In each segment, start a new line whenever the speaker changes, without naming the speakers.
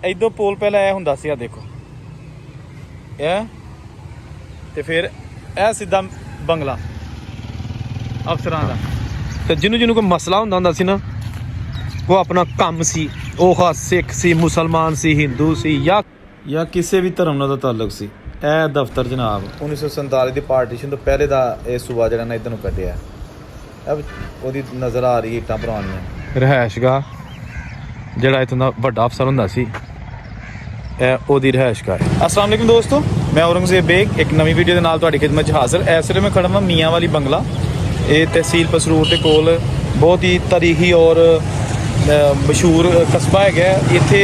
इधरों पुल पहले यह हुंदा सी, देखो ते फिर यह सीधा बंगला अफसरां दा। ते जिन्हों कोई मसला हुंदा सी ना, वो अपना काम सी, वो सिख सी, मुसलमान सी, हिंदू सी या किसी भी धर्म नाल ताल्लुक सी। यह दफ्तर जनाब 1947 की पार्टीशन तो पहले का यह सूबा जरा इधर नूं कढ़िया। अब वो नज़र आ रही इट्टां पुरानियां रहायशगाह जड़ा इत्थों दा वड्डा अफसर हुंदा सी, ओदी रहायशगाह है। अस्सलाम वालेकुम दोस्तों, मैं औरंगजेब बेग एक नवी वीडियो के नाल तुहाडी खिदमत च हाज़र। इस वे मैं खड़ा हाँ मियाँ वाली बंगला, ये तहसील पसरूर के कोल बहुत ही तारीखी और मशहूर कस्बा है। इत्थे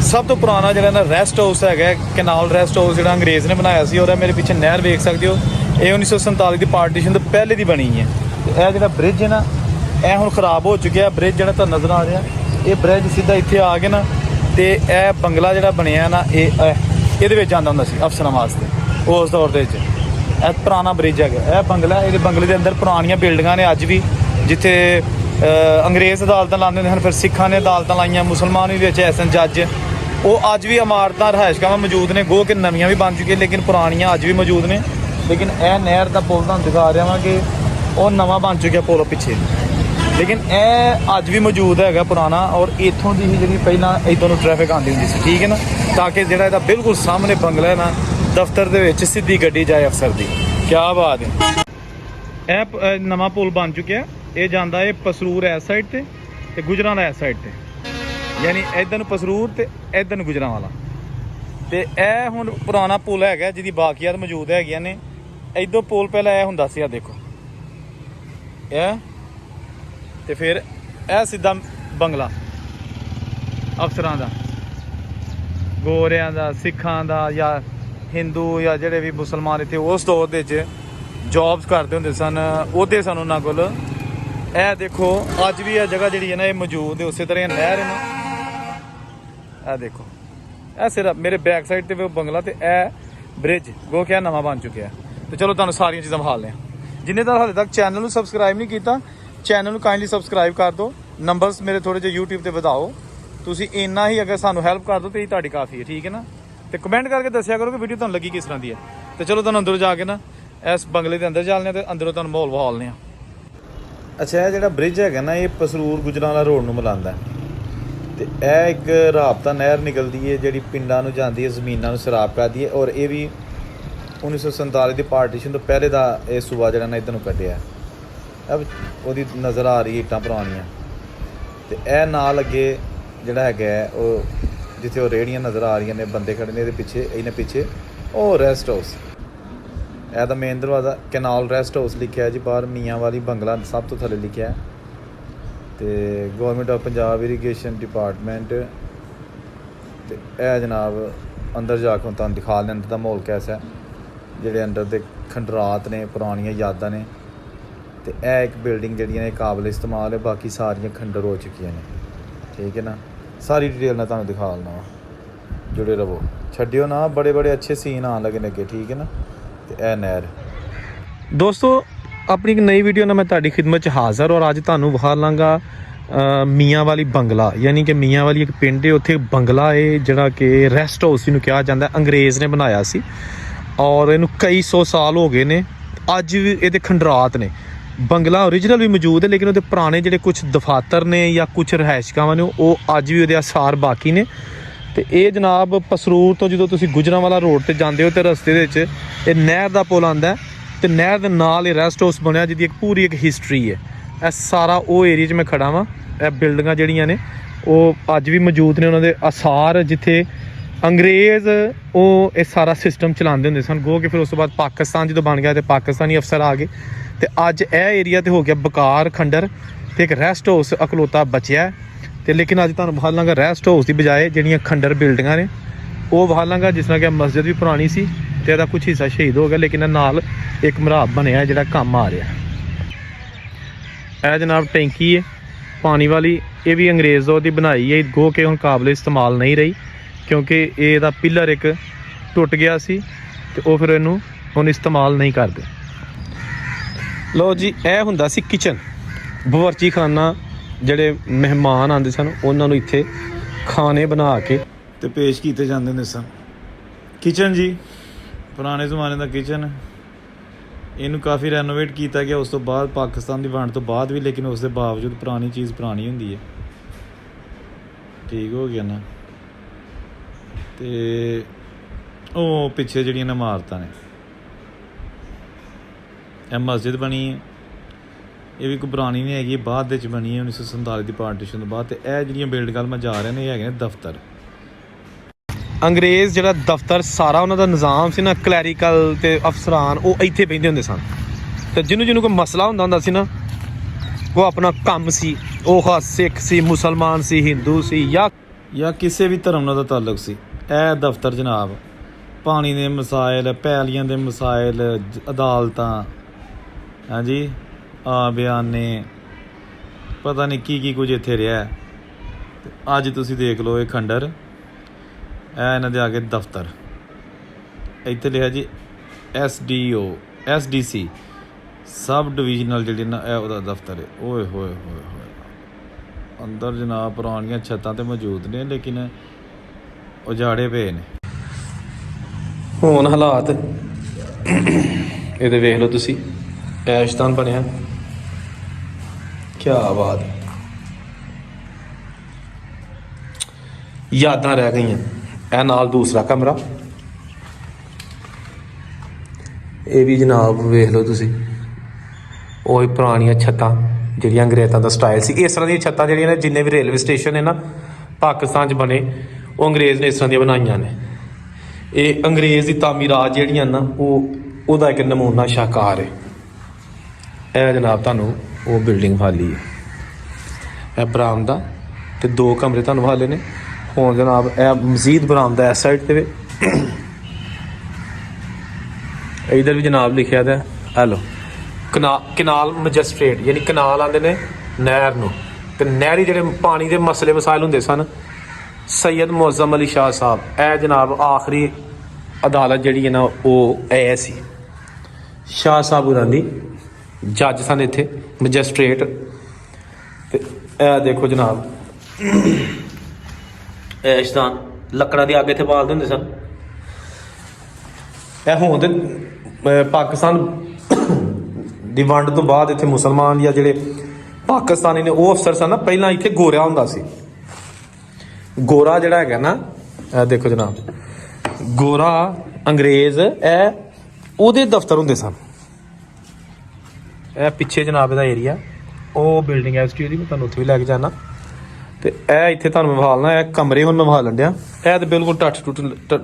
सब तो पुराना जो ना रैसट हाउस है, कैनाल रैसट हाउस जो अंग्रेज़ ने बनाया सी। और मेरे पीछे नहर वेख सकते हो, ये 1947 की पार्टीशन तो पहले की बनी है। यह जो ब्रिज है ना, यह हुण खराब हो चुका है। ब्रिज जो नज़र आ रहा, ये ब्रिज सीधा इत्थे आ गए ना, तो यह बंगला जो बनया ना, ये जाता होंदा सी अफसरां वास्ते उस दौर के। यह पुराना ब्रिज है, यह बंगला, ये बंगले के अंदर पुरानियां बिल्डिंगां ने अज भी, जिथे अंग्रेज़ अदालतां लाते हैं, फिर सिखां ने अदालतां लाइयां, मुसलमान भी विच ऐसे जज, वो अज भी इमारतां रहायशगाह मौजूद ने। गो कि नवियां भी बन चुकी, लेकिन पुरानियां अज भी मौजूद ने। लेकिन यह नहर का पुल तुहानूं दिखा रहा वा कि वह नवा बन चुका पुल पिछे, लेकिन यह अज भी मौजूद है पुराना। और इत्थों की ही जी पहला इधरों ट्रैफिक आती होंगी सी, ठीक है ना, ताकि जो इसका बिल्कुल सामने बंगला है ना, दफ्तर के सीधी गड्डी जाए अफसर की। क्या बात है। यह नवा पुल बन चुका है, ये जाता है पसरूर इस साइड ते गुजरां इस साइड ते, यानी इधर पसरूर ते इधर गुजरां वाला। तो यह हुण पुराना पुल है जिहदी बाकियात मौजूद है ने। इधरों पुल पहले यह हुंदा सी, देखो ते फिर यह सीधा बंगला अफसरां दा, गोरियां दा, सिखां दा या हिंदू या जेडे भी मुसलमान इत्थे उस दौर दे जॉब्स करते होंदे सन, ओहदे सन उन्हां कोल। यह देखो अज भी यह जगह जी है ना, ये मौजूद है। उस तरह नहर है ना, यह देखो, यह सिर्फ मेरे बैक साइड ते बंगला, तो यह ब्रिज गो क्या नवा बन चुका है। तो चलो तुहानूं सारियां चीज़ां विखा लें। जिन्हें हाले तक चैनल को सबसक्राइब नहीं किया, चैनल को काइंडली सबसक्राइब कर दो। नंबरस मेरे थोड़े जे यूट्यूब पर ਵਧਾਓ। तुसीं इन्ना ही अगर सानू हैल्प कर दो तो ये तुहाडी काफ़ी है, ठीक है ना। तो कमेंट करके दस्या करो कि वीडियो तुहानूं लगी किस तरह की है। तो चलो तुहानूं अंदर जाके ना इस बंगले के अंदर चलने, तो अंदरों तुहानूं माहौल विखालने। अच्छा, यह जो ब्रिज है ना, ये पसरूर गुजरांवाला रोड नूं मिलांदा है। तो यह एक राबता नहर निकलती है जी पिंडां नूं जांदी है, जमीनां नूं सराब करती है। और ये भी 1947 की पार्टीशन तो पहले का यह सूबा जरा ना इधर नूं कढ़िया। अब वो नज़र आ रही इट्टां पुरानियां। तो यह नाल अगे जिहड़ा है वो जिथे वो रेहड़ियां नज़र आ रही ने, बंदे खड़े ने इहदे पिछे, इन्हें पिछे वो रैसट हाउस। यह तो मेन दरवाज़ा कैनाल रैसट हाउस लिखा है जी बाहर, मियाँ वाली बंगला सब तो थले लिखा है। तो government of Punjab irrigation department. तो यह जनाब अंदर जाके हम तुहानूं दिखा लें अंदर का माहौल कैसा है, जिहड़े अंदर दे खंडरात ने, पुरानियां यादां ने। तो यह एक बिल्डिंग जी ने काबिल इस्तेमाल है, बाकी सारियां खंडर हो चुकी हैं, ठीक है ना। सारी डिटेल मैं तुहानूं दिखा लना, जुड़े रहो, छड्डियो ना, बड़े बड़े अच्छे सीन आने लगे अगे, ठीक है ना। तो यह नहर दोस्तों अपनी एक नई वीडियो ना मैं तुहाडी खिदमत च हाज़र। और अज तुहानूं विखा लांगा मियाँ वाली बंगला, यानी कि मियाँ वाली एक पिंड है, उत्थे बंगला है जिहड़ा कि रैसट हाउस जिहनूं कहा जांदा, अंग्रेज़ ने बनाया सी। और इहनूं कई सौ साल हो गए ने, अज भी इहदे खंडरात ने। बंगला ओरिजिनल भी मौजूद है, लेकिन वो पुराने जिहड़े कुछ दफातर ने या कुछ रहायशगावां ने, वो अज भी वो आसार बाकी ने। तो ये जनाब पसरूर तो जो तुसीं गुजरांवाला रोड पर जाते हो, तो रस्ते दे नहर का पुल आंदा है, तो नहर के नाल रैसट हाउस बनया, जिहदी एक पूरी एक हिस्टरी है। यह सारा वो एरिया च मैं खड़ा वां, यह बिल्डिंगां जिहड़ियां ने वो अज भी मौजूद ने, उन्होंने आसार जिथे अंग्रेज़ वो ये सारा सिस्टम चलाते होंगे सन। गो कि फिर उस बाद पाकिस्तान जो बन गया, तो पाकिस्तानी अफसर आ गए, तो अज यह एरिया तो हो गया बकार खंडर, तो एक रैसट हाउस अखलोता बचया है। तो लेकिन अज तुहानूं विखा लांगा रैसट हाउस की बजाय जिहड़ियां खंडर बिल्डिंगां ने वो विखा लांगा। जिस तरह कि मस्जिद भी पुरानी सी, तो इसका कुछ हिस्सा शहीद हो गया, लेकिन नाल एक मराब बनया जिहड़ा काम आ रहा। यह जनाब टैंकी है पानी वाली, ये भी अंग्रेज़ दौर की बनाई है, गो के हुण काबिल इस्तेमाल नहीं रही, क्योंकि ये पिलर एक टुट गया सी, तो वो फिर इनू हुण इस्तेमाल नहीं करते। लो जी, यह हुंदा सी किचन, बावर्ची खाना, जिहड़े मेहमान आते सन उन्होंने इत्थे खाने बना के ਤੇ ਪੇਸ਼ ਕੀਤੇ ਜਾਂਦੇ ਹੁੰਦੇ ਸਨ। ਕਿਚਨ ਜੀ, ਪੁਰਾਣੇ ਜ਼ਮਾਨੇ ਦਾ ਕਿਚਨ। ਇਹਨੂੰ ਕਾਫੀ ਰੈਨੋਵੇਟ ਕੀਤਾ ਗਿਆ ਉਸ ਤੋਂ ਬਾਅਦ, ਪਾਕਿਸਤਾਨ ਦੀ ਵੰਡ ਤੋਂ ਬਾਅਦ ਵੀ, ਲੇਕਿਨ ਉਸ ਦੇ ਬਾਵਜੂਦ ਪੁਰਾਣੀ ਚੀਜ਼ ਪੁਰਾਣੀ ਹੁੰਦੀ ਹੈ। ਠੀਕ ਹੋ ਗਿਆ ਨਾ। ਤੇ ਉਹ ਪਿੱਛੇ ਜਿਹੜੀਆਂ ਇਮਾਰਤਾਂ ਨੇ, ਇਹ ਮਸਜਿਦ ਬਣੀ ਹੈ। ਇਹ ਵੀ ਕੋਈ ਪੁਰਾਣੀ ਨਹੀਂ ਹੈਗੀ, ਬਾਅਦ ਵਿੱਚ ਬਣੀ ਹੈ 1947 ਦੀ ਪਾਰਟੀਸ਼ਨ ਤੋਂ ਬਾਅਦ। ਤੇ ਇਹ ਜਿਹੜੀਆਂ ਬਿਲਡਿੰਗਾਂ ਮੈਂ ਜਾ ਰਹੇ ਨੇ, ਇਹ ਹੈਗੇ ਨੇ ਦਫ਼ਤਰ। ਅੰਗਰੇਜ਼ ਜਿਹੜਾ ਦਫ਼ਤਰ ਸਾਰਾ ਉਹਨਾਂ ਦਾ ਨਿਜ਼ਾਮ ਸੀ ਨਾ, ਕਲੈਰੀਕਲ ਤੇ ਅਫਸਰਾਨ, ਉਹ ਇੱਥੇ ਬਹਿੰਦੇ ਹੁੰਦੇ ਸਨ। ਤੇ ਜਿਹਨੂੰ ਕੋਈ ਮਸਲਾ ਹੁੰਦਾ ਸੀ ਨਾ, ਉਹ ਆਪਣਾ ਕੰਮ ਸੀ, ਉਹ ਸਿੱਖ ਸੀ, ਮੁਸਲਮਾਨ ਸੀ, ਹਿੰਦੂ ਸੀ, ਜਾਂ ਕਿਸੇ ਵੀ ਧਰਮ ਨਾਲ ਦਾ ਤਾਲੁਕ ਸੀ, ਇਹ ਦਫ਼ਤਰ ਜਨਾਬ ਪਾਣੀ ਦੇ ਮਸਾਇਲ, ਪੈਲੀਆਂ ਦੇ ਮਸਾਇਲ, ਅਦਾਲਤਾਂ, ਹਾਂਜੀ ਬਿਆਨੇ, ਪਤਾ ਨਹੀਂ ਕੀ ਕੁਝ ਇੱਥੇ ਰਿਹਾ। ਅੱਜ ਤੁਸੀਂ ਦੇਖ ਲਓ ਇਹ ਖੰਡਰ, ਇਹ ਇਹਨਾਂ ਦੇ ਆ ਕੇ ਦਫ਼ਤਰ। ਇੱਥੇ ਲਿਖਿਆ ਜੀ SDO SDC ਸਬ ਡਿਵੀਜ਼ਨਲ ਜਿਹੜੀ ਨਾ, ਇਹ ਉਹਦਾ ਦਫ਼ਤਰ ਹੈ। ਓਏ ਹੋਏ ਹੋਏ ਹੋਏ, ਅੰਦਰ ਜਨਾਬ ਪੁਰਾਣੀਆਂ ਛੱਤਾਂ ਤੇ ਮੌਜੂਦ ਨੇ, ਲੇਕਿਨ ਉਜਾੜੇ ਪਏ ਨੇ। ਹੁਣ ਹਾਲਾਤ ਇਹਦੇ ਵੇਖ ਲਓ ਤੁਸੀਂ, ਐਸ਼ਤਾਨ ਬਣਿਆ, ਕੀ ਬਾਤ ਹੈ। ਯਾਦਾਂ ਰਹਿ ਗਈਆਂ। ਇਹ ਨਾਲ ਦੂਸਰਾ ਕਮਰਾ, ਇਹ ਵੀ ਜਨਾਬ ਵੇਖ ਲਓ ਤੁਸੀਂ, ਉਹ ਪੁਰਾਣੀਆਂ ਛੱਤਾਂ ਜਿਹੜੀਆਂ ਅੰਗਰੇਜ਼ਾਂ ਦਾ ਸਟਾਈਲ ਸੀ। ਇਸ ਤਰ੍ਹਾਂ ਦੀਆਂ ਛੱਤਾਂ ਜਿਹੜੀਆਂ ਨੇ, ਜਿੰਨੇ ਵੀ ਰੇਲਵੇ ਸਟੇਸ਼ਨ ਨੇ ਨਾ ਪਾਕਿਸਤਾਨ 'ਚ ਬਣੇ, ਉਹ ਅੰਗਰੇਜ਼ ਨੇ ਇਸ ਤਰ੍ਹਾਂ ਦੀਆਂ ਬਣਾਈਆਂ ਨੇ। ਇਹ ਅੰਗਰੇਜ਼ ਦੀ ਤਾਮੀਰਾਤ ਜਿਹੜੀਆਂ ਨਾ, ਉਹਦਾ ਇੱਕ ਨਮੂਨਾ ਸ਼ਾਹਕਾਰ ਹੈ। ਇਹ ਜਨਾਬ ਤੁਹਾਨੂੰ ਉਹ ਬਿਲਡਿੰਗ ਵਾਲੀ ਹੈ, ਇਹ ਬਰਾਮਦਾ ਤੇ 2 ਕਮਰੇ ਤੁਹਾਨੂੰ ਵਾਲੇ ਨੇ। ਹੁਣ ਜਨਾਬ ਇਹ ਮਜ਼ੀਦ ਬਰਾਮਦਾ ਇਸ ਸਾਈਡ 'ਤੇ, ਇਧਰ ਵੀ ਜਨਾਬ ਲਿਖਿਆ ਦਾ ਹੈਲੋ ਕਨਾਲ ਮੈਜਿਸਟ੍ਰੇਟ, ਯਾਨੀ ਕਨਾਲ ਆਉਂਦੇ ਨੇ ਨਹਿਰ ਨੂੰ। ਤੇ ਨਹਿਰੀ ਜਿਹੜੇ ਪਾਣੀ ਦੇ ਮਸਲੇ ਮਸਾਇਲ ਹੁੰਦੇ ਸਨ, ਸੈयद ਮੁਅੱਜ਼ਮ ਅਲੀ ਸ਼ਾਹ ਸਾਹਿਬ, ਇਹ ਜਨਾਬ ਆਖਰੀ ਅਦਾਲਤ ਜਿਹੜੀ ਹੈ ਨਾ, ਉਹ ਇਹ ਸੀ। ਸ਼ਾਹ ਸਾਹਿਬ ਉਹਨਾਂ ਦੀ ਜੱਜ ਸਨ ਇੱਥੇ, ਮੈਜਿਸਟ੍ਰੇਟ। ਤੇ ਇਹ ਦੇਖੋ ਜਨਾਬ, ਐਸ਼ਤਾਨ ਲੱਕੜਾਂ ਦੀ ਅੱਗ ਇੱਥੇ ਬਾਲਦੇ ਹੁੰਦੇ ਸਨ। ਇਹ ਹੁਣ ਤੇ ਪਾਕਿਸਤਾਨ ਦੀ ਵੰਡ ਤੋਂ ਬਾਅਦ ਇੱਥੇ ਮੁਸਲਮਾਨ ਜਾਂ ਜਿਹੜੇ ਪਾਕਿਸਤਾਨੀ ਨੇ, ਉਹ ਅਫਸਰ ਸਨ ਨਾ, ਪਹਿਲਾਂ ਇੱਥੇ ਗੋਰਾ ਹੁੰਦਾ ਸੀ। ਗੋਰਾ ਜਿਹੜਾ ਹੈਗਾ ਨਾ, ਇਹ ਦੇਖੋ ਜਨਾਬ, ਗੋਰਾ ਅੰਗਰੇਜ਼, ਇਹ ਉਹਦੇ ਦਫ਼ਤਰ ਹੁੰਦੇ ਸਨ। ਇਹ ਪਿੱਛੇ ਜਨਾਬ ਇਹਦਾ ਏਰੀਆ, ਉਹ ਬਿਲਡਿੰਗ ਹੈ STO ਦੀ, ਮੈਂ ਤੁਹਾਨੂੰ ਉੱਥੇ ਵੀ ਲੈ ਕੇ ਜਾਣਾ। ਤੇ ਇਹ ਇੱਥੇ ਤੁਹਾਨੂੰ ਵਿਖਾਲਣਾ, ਇਹ ਕਮਰੇ ਹੁਣ ਮੈਂ ਵਿਖਾਲਣ ਡਿਆ। ਇਹ ਤਾਂ ਬਿਲਕੁਲ ਟੁੱਟ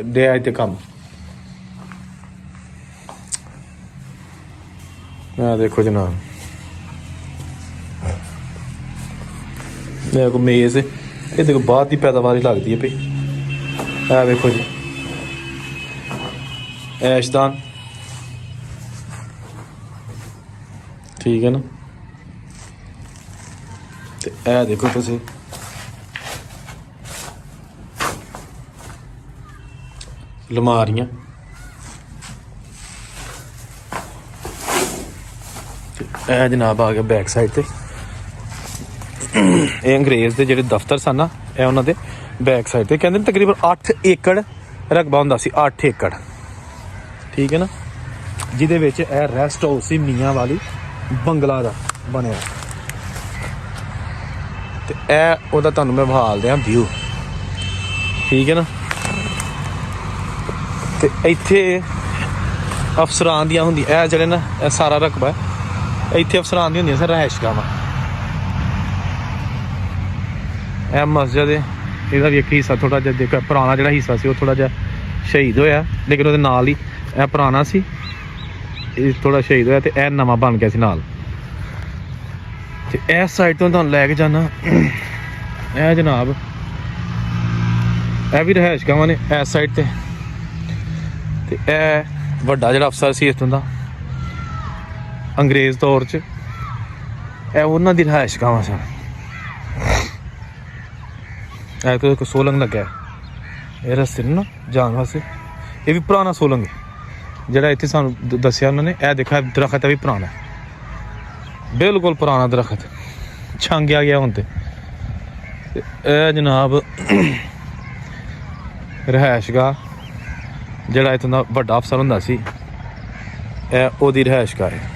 ਡਿਆ ਇੱਥੇ ਕੰਮ। ਇਹ ਦੇਖੋ ਜਨਾਬ, ਇਹ ਕੋ ਮੇਜ਼, ਇਹ ਦੇਖੋ ਬਾਅਦ ਦੀ ਪੈਦਾਵਾਰ ਹੀ ਲੱਗਦੀ ਹੈ ਪਈ। ਇਹ ਵੇਖੋ ਜੀ ਐਸ਼ਦਾਨ, ਠੀਕ ਹੈ ਨਾ। ਤੇ ਇਹ ਦੇਖੋ ਤੁਸੀਂ, ਲਮਾਰੀਆਂ, ਇਹ ਜਨਾਬ ਆ ਗਿਆ ਬੈਕ ਸਾਈਡ ਤੇ। ਇਹ ਅੰਗਰੇਜ਼ ਦੇ ਜਿਹੜੇ ਦਫ਼ਤਰ ਸਨ ਨਾ, ਇਹ ਉਹਨਾਂ ਦੇ ਬੈਕ ਸਾਈਡ ਤੇ। ਕਹਿੰਦੇ ਤਕਰੀਬਨ 8 ਏਕੜ ਰਕਬਾ ਹੁੰਦਾ ਸੀ, 8 ਏਕੜ, ਠੀਕ ਹੈ ਨਾ, ਜਿਹਦੇ ਵਿੱਚ ਇਹ ਰੈਸਟ ਹਾਊਸ ਸੀ ਮੀਆਂ ਵਾਲੀ ਬੰਗਲਾ ਦਾ ਬਣਿਆ। ਤੇ ਇਹ ਉਹਦਾ ਤੁਹਾਨੂੰ ਮੈਂ ਵਿਖਾਲ ਦਿਆਂ ਵਿਊ, ਠੀਕ ਹੈ ਨਾ। ਤੇ ਇੱਥੇ ਅਫਸਰਾਂ ਦੀਆਂ ਹੁੰਦੀਆਂ, ਇਹ ਜਿਹੜੇ ਨਾ, ਇਹ ਸਾਰਾ ਰਕਬਾ ਇੱਥੇ ਅਫਸਰਾਂ ਦੀਆਂ ਹੁੰਦੀਆਂ ਸਰ, ਰਿਹਾਇਸ਼ਗਾਹਾਂ। ਇਹ ਮਸਜਿਦ ਹੈ, ਇਹਦਾ ਵੀ ਇੱਕ ਹਿੱਸਾ ਥੋੜ੍ਹਾ ਜਿਹਾ ਦੇਖੋ, ਪੁਰਾਣਾ ਜਿਹੜਾ ਹਿੱਸਾ ਸੀ ਉਹ ਥੋੜ੍ਹਾ ਜਿਹਾ ਸ਼ਹੀਦ ਹੋਇਆ, ਲੇਕਿਨ ਉਹਦੇ ਨਾਲ ਹੀ ਇਹ ਪੁਰਾਣਾ ਸੀ, ਇਹ ਥੋੜ੍ਹਾ ਸ਼ਹੀਦ ਹੋਇਆ ਤੇ ਇਹ ਨਵਾਂ ਬਣ ਗਿਆ ਸੀ ਨਾਲ। ਤੇ ਇਸ ਸਾਈਡ ਤੋਂ ਤੁਹਾਨੂੰ ਲੈ ਕੇ ਜਾਣਾ, ਇਹ ਜਨਾਬ ਇਹ ਵੀ ਰਿਹਾਇਸ਼ਗਾਹਾਂ ਨੇ ਇਸ ਸਾਈਡ ਤੇ। ਤੇ ਇਹ ਵੱਡਾ ਜਿਹੜਾ ਅਫਸਰ ਸੀ ਇੱਥੋਂ ਦਾ ਅੰਗਰੇਜ਼ ਦੌਰ 'ਚ, ਇਹ ਉਹਨਾਂ ਦੀ ਰਿਹਾਇਸ਼ਗਾਹਾਂ ਸਨ। ਇਹ ਤੋਂ ਇੱਕ ਸੋਲੰਗ ਲੱਗਾ, ਇਹ ਰਸਤੇ ਨੂੰ ਨਾ ਜਾਣ ਵਾਸਤੇ। ਇਹ ਵੀ ਪੁਰਾਣਾ ਸੋਲੰਗ ਹੈ ਜਿਹੜਾ ਇੱਥੇ ਸਾਨੂੰ ਦੱਸਿਆ ਉਹਨਾਂ ਨੇ। ਇਹ ਦੇਖਿਆ ਦਰਖਤ ਹੈ ਵੀ ਪੁਰਾਣਾ, ਬਿਲਕੁਲ ਪੁਰਾਣਾ ਦਰਖਤ, ਛਾਂਗਿਆ ਗਿਆ ਹੁਣ ਤੇ। ਇਹ ਜਨਾਬ ਰਿਹਾਇਸ਼ਗਾਹ, ਜਿਹੜਾ ਇੱਥੋਂ ਦਾ ਵੱਡਾ ਅਫਸਰ ਹੁੰਦਾ ਸੀ, ਇਹ ਉਹਦੀ ਰਿਹਾਇਸ਼ਗਾਹ ਹੈ।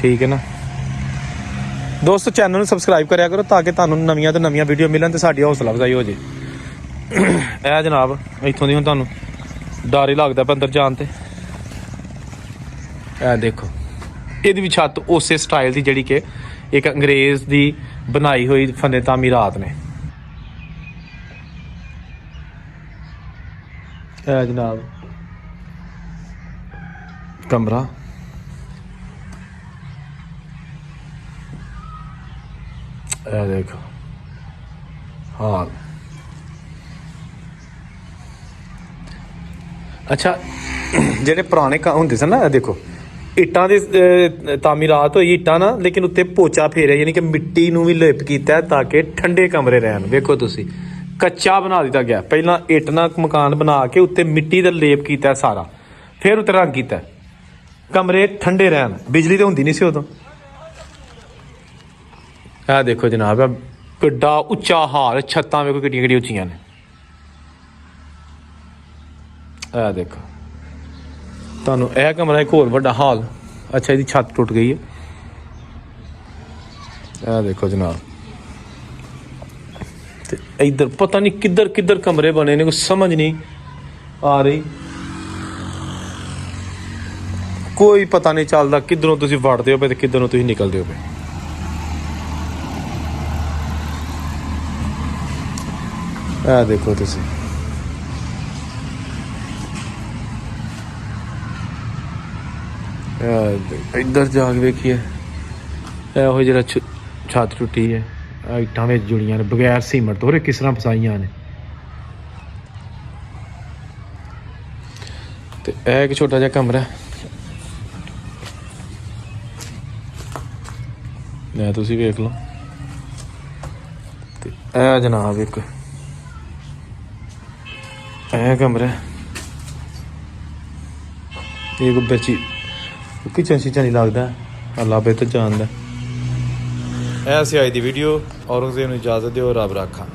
ਠੀਕ ਹੈ ਨਾ ਦੋਸਤੋ, ਚੈਨਲ ਨੂੰ ਸਬਸਕ੍ਰਾਈਬ ਕਰਿਆ ਕਰੋ ਤਾਂ ਕਿ ਤੁਹਾਨੂੰ ਨਵੀਆਂ ਤੋਂ ਨਵੀਆਂ ਵੀਡੀਓ ਮਿਲਣ ਤੇ ਸਾਡੀ ਹੌਸਲਾ ਅਫਜ਼ਾਈ ਹੋ ਜੇ। ਇਹ ਜਨਾਬ ਇੱਥੋਂ ਦੀ ਹੁਣ ਤੁਹਾਨੂੰ ਡਰ ਹੀ ਲੱਗਦਾ ਪਿਆ ਅੰਦਰ ਜਾਣ ਤੇ। ਇਹ ਦੇਖੋ, ਇਹਦੀ ਵੀ ਛੱਤ ਉਸੇ ਸਟਾਈਲ ਦੀ ਜਿਹੜੀ ਕਿ ਇੱਕ ਅੰਗਰੇਜ਼ ਦੀ ਬਣਾਈ ਹੋਈ ਫਨੇ ਤਾਮੀਰਾਤ ਨੇ। ਇਹ ਜਨਾਬ ਕਮਰਾ, ਇਹ ਦੇਖੋ ਹਾਲ। ਅੱਛਾ, ਜਿਹੜੇ ਪੁਰਾਣੇ ਹੁੰਦੇ ਸਨ ਨਾ, ਇਹ ਦੇਖੋ ਇੱਟਾਂ ਦੇ ਤਾਮੀਰਾਤ ਹੋਈ ਇੱਟਾਂ ਨਾ, ਲੇਕਿਨ ਉੱਤੇ ਪੋਚਾ ਫੇਰਿਆ, ਯਾਨੀ ਕਿ ਮਿੱਟੀ ਨੂੰ ਵੀ ਲੇਪ ਕੀਤਾ ਤਾਂ ਕਿ ਠੰਡੇ ਕਮਰੇ ਰਹਿਣ। ਵੇਖੋ ਤੁਸੀਂ, ਕੱਚਾ ਬਣਾ ਦਿੱਤਾ ਗਿਆ, ਪਹਿਲਾਂ ਇੱਟ ਨਾਲ ਮਕਾਨ ਬਣਾ ਕੇ ਉੱਤੇ ਮਿੱਟੀ ਦਾ ਲੇਪ ਕੀਤਾ ਸਾਰਾ, ਫਿਰ ਉੱਤੇ ਰੰਗ ਕੀਤਾ, ਕਮਰੇ ਠੰਡੇ ਰਹਿਣ। ਬਿਜਲੀ ਤਾਂ ਹੁੰਦੀ ਨਹੀਂ ਸੀ ਉਦੋਂ। ਇਹ ਦੇਖੋ ਜਨਾਬ, ਕਿੱਡਾ ਉੱਚਾ ਹਾਲ, ਛੱਤਾਂ ਵੇਖੋ ਕਿੱਡੀਆਂ ਕਿੱਡੀਆਂ ਉੱਚੀਆਂ ਨੇ। ਇਹ ਦੇਖੋ ਤੁਹਾਨੂੰ ਇਹ ਕਮਰਾ ਇੱਕ ਹੋਰ ਵੱਡਾ ਹਾਲ। ਅੱਛਾ, ਇਹਦੀ ਛੱਤ ਟੁੱਟ ਗਈ ਹੈ। ਇਹ ਦੇਖੋ ਜਨਾਬ, ਤੇ ਇੱਧਰ ਪਤਾ ਨਹੀਂ ਕਿੱਧਰ ਕਿੱਧਰ ਕਮਰੇ ਬਣੇ ਨੇ, ਕੋਈ ਸਮਝ ਨਹੀਂ ਆ ਰਹੀ, ਕੋਈ ਪਤਾ ਨਹੀਂ ਚੱਲਦਾ ਕਿੱਧਰੋਂ ਤੁਸੀਂ ਵੜਦੇ ਹੋ ਪਏ ਤੇ ਕਿੱਧਰੋਂ ਤੁਸੀਂ ਨਿਕਲਦੇ ਹੋ ਪਏ। ਇਹ ਦੇਖੋ ਤੁਸੀਂ, ਇੱਧਰ ਜਾ ਕੇ ਵੇਖੀਏ, ਇਹੋ ਜਿਹੜਾ ਛੱਤ ਟੁੱਟੀ ਹੈ, ਇੱਟਾਂ ਵਿੱਚ ਜੁੜੀਆਂ ਨੇ ਬਗੈਰ ਸੀਮੈਂਟ ਤੋਂ, ਕਿਸ ਤਰ੍ਹਾਂ ਫਸਾਈਆਂ ਨੇ। ਤੇ ਇਹ ਇੱਕ ਛੋਟਾ ਜਿਹਾ ਕਮਰਾ, ਇਹ ਤੁਸੀਂ ਵੇਖ ਲਓ। ਤੇ ਇਹ ਜਨਾਬ ਇੱਕ ਇਹ ਕਮਰਾ, ਇਹ ਕੋ ਬੱਚੀ ਕਿਚਨ ਸ਼ੀਚਾ ਨਹੀਂ ਲੱਗਦਾ, ਅੱਲਾ ਬਿਹਤਰ ਜਾਣਦਾ। ਇਹ ਸੀ ਅੱਜ ਦੀ ਵੀਡੀਓ। ਔਰੰਗਜ਼ੇਬ ਨੂੰ ਇਜਾਜ਼ਤ ਦਿਓ, ਰੱਬ ਰਾਖਾ।